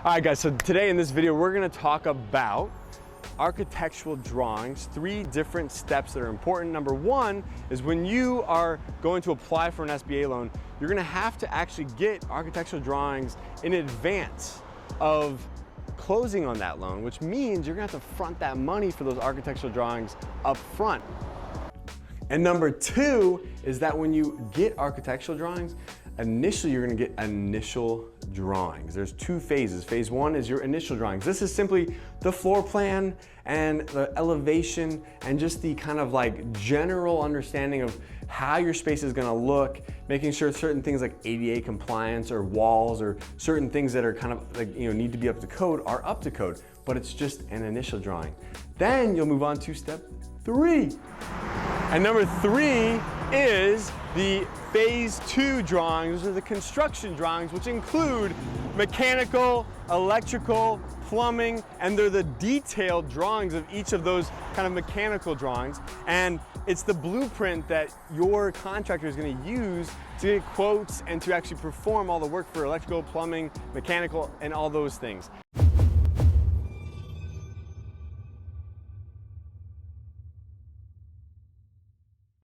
All right guys, so today in this video, we're gonna talk about architectural drawings, 3 different steps that are important. Number 1 is when you are going to apply for an SBA loan, you're gonna have to actually get architectural drawings in advance of closing on that loan, which means you're gonna have to front that money for those architectural drawings up front. And number 2 is that when you get architectural drawings, initially you're gonna get initial drawings. There's 2 phases. Phase 1 is your initial drawings. This is simply the floor plan and the elevation and just the kind of like general understanding of how your space is gonna look, making sure certain things like ADA compliance or walls or certain things that are kind of like, need to be up to code are up to code, but it's just an initial drawing. Then you'll move on to step 3. And number 3 is the phase 2 drawings. Those are the construction drawings, which include mechanical, electrical, plumbing, and they're the detailed drawings of each of those kind of mechanical drawings. And it's the blueprint that your contractor is going to use to get quotes and to actually perform all the work for electrical, plumbing, mechanical, and all those things.